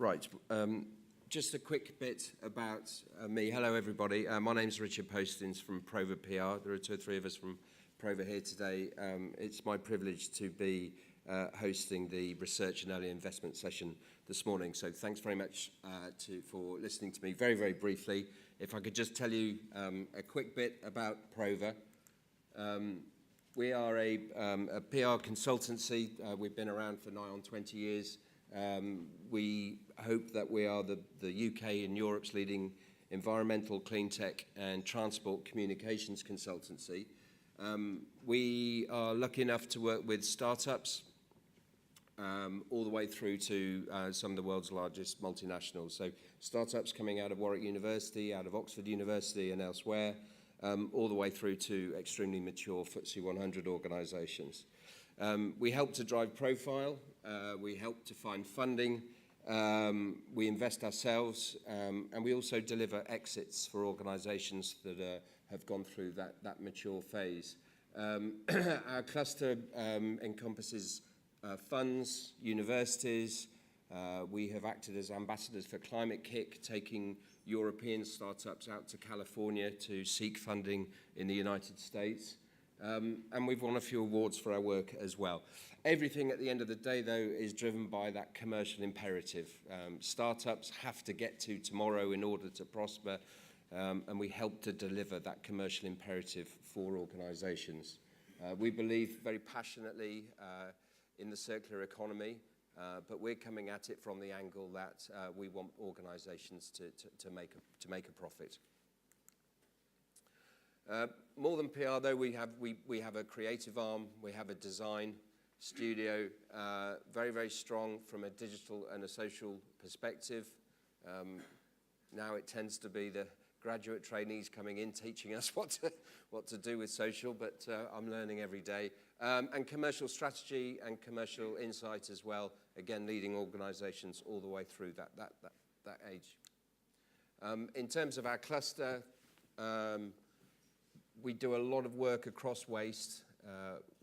Right, just a quick bit about me. Hello, everybody. My name's Richard Postins from Prova PR. There are two or three of us from Prova here today. It's my privilege to be hosting the research and early investment session this morning. So thanks very much for listening to me. Very, very briefly, if I could just tell you a quick bit about Prova. We are a PR consultancy. We've been around for nigh on 20 years. We hope that we are the UK and Europe's leading environmental, clean tech and transport communications consultancy. We are lucky enough to work with startups all the way through to some of the world's largest multinationals. So startups coming out of Warwick University, out of Oxford University and elsewhere, all the way through to extremely mature FTSE 100 organisations. We help to drive profile, we help to find funding, we invest ourselves, and we also deliver exits for organisations that have gone through that mature phase. Our cluster encompasses funds, universities. We have acted as ambassadors for Climate Kick, taking European startups out to California to seek funding in the United States. And we've won a few awards for our work as well. Everything at the end of the day, though, is driven by that commercial imperative. Startups have to get to tomorrow in order to prosper, and we help to deliver that commercial imperative for organisations. We believe very passionately in the circular economy, but we're coming at it from the angle that we want organisations to make a profit. More than PR, though, we have a creative arm, we have a design studio, very, very strong from a digital and a social perspective. Now it tends to be the graduate trainees coming in teaching us what to do with social, but I'm learning every day. And commercial strategy and commercial insight as well, again, leading organisations all the way through that age. In terms of our cluster, we do a lot of work across waste,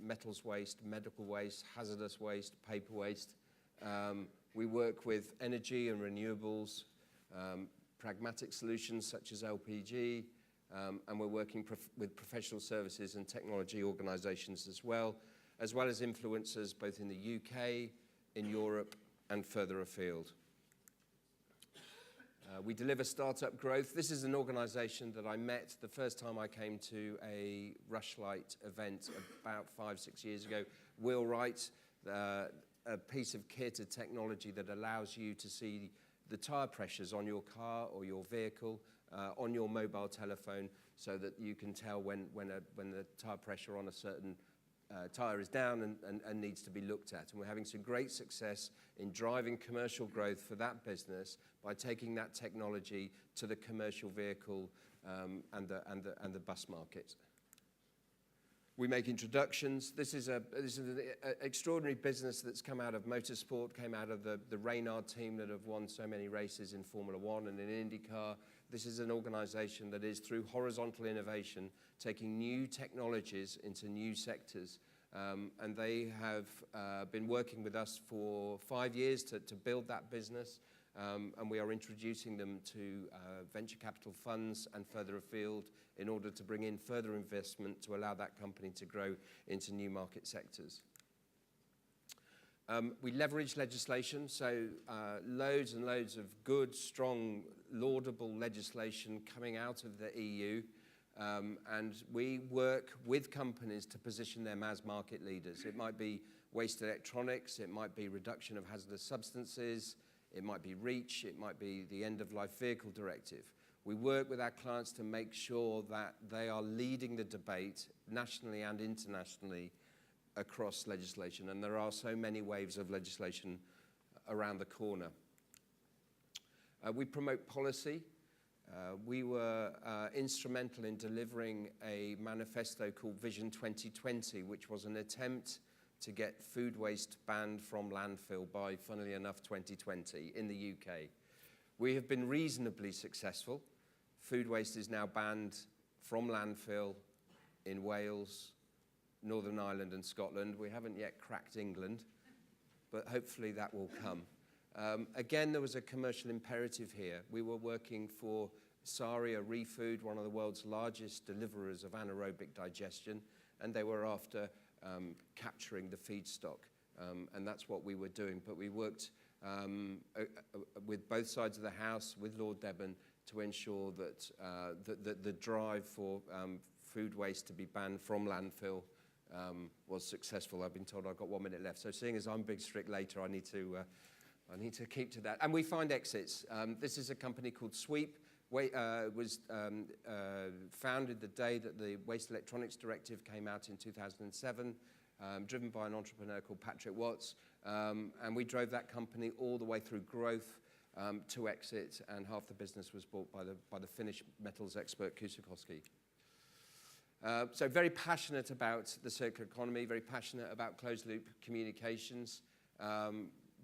metals waste, medical waste, hazardous waste, paper waste. We work with energy and renewables, pragmatic solutions such as LPG, and we're working with professional services and technology organisations as well as influencers both in the UK, in Europe, and further afield. We deliver startup growth. This is an organisation that I met the first time I came to a Rushlight event about 5-6 years ago. Wheelwright, a piece of kit, a technology that allows you to see the tyre pressures on your car or your vehicle, on your mobile telephone, so that you can tell when the tyre pressure on a certain tyre is down and needs to be looked at. And we're having some great success in driving commercial growth for that business by taking that technology to the commercial vehicle and the bus market. We make introductions. This is an extraordinary business that's come out of motorsport, came out of the Reynard team that have won so many races in Formula One and in IndyCar. This is an organisation that is, through horizontal innovation, taking new technologies into new sectors. And they have been working with us for 5 years to build that business. And we are introducing them to venture capital funds and further afield in order to bring in further investment to allow that company to grow into new market sectors. We leverage legislation, so loads and loads of good, strong, laudable legislation coming out of the EU. And we work with companies to position them as market leaders. It might be waste electronics, it might be reduction of hazardous substances, it might be REACH, it might be the end-of-life vehicle directive. We work with our clients to make sure that they are leading the debate nationally and internationally across legislation, and there are so many waves of legislation around the corner. We promote policy. We were instrumental in delivering a manifesto called Vision 2020, which was an attempt to get food waste banned from landfill by, funnily enough, 2020 in the UK. We have been reasonably successful. Food waste is now banned from landfill in Wales, Northern Ireland and Scotland. We haven't yet cracked England, but hopefully that will come. Again, there was a commercial imperative here. We were working for Saria Refood, one of the world's largest deliverers of anaerobic digestion, and they were after capturing the feedstock, and that's what we were doing. But we worked with both sides of the house, with Lord Debon, to ensure that the drive for food waste to be banned from landfill was successful. I've been told I've got 1 minute left, so seeing as I'm being strict later, I need to keep to that. And we find exits. This is a company called Sweep. Was founded the day that the Waste Electronics Directive came out in 2007, driven by an entrepreneur called Patrick Watts, and we drove that company all the way through growth to exit, and half the business was bought by the Finnish metals expert Kuusikowski. So very passionate about the circular economy, very passionate about closed-loop communications.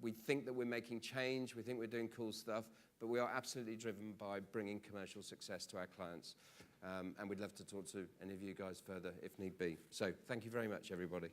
We think that we're making change, we think we're doing cool stuff, but we are absolutely driven by bringing commercial success to our clients. And we'd love to talk to any of you guys further if need be. So thank you very much, everybody.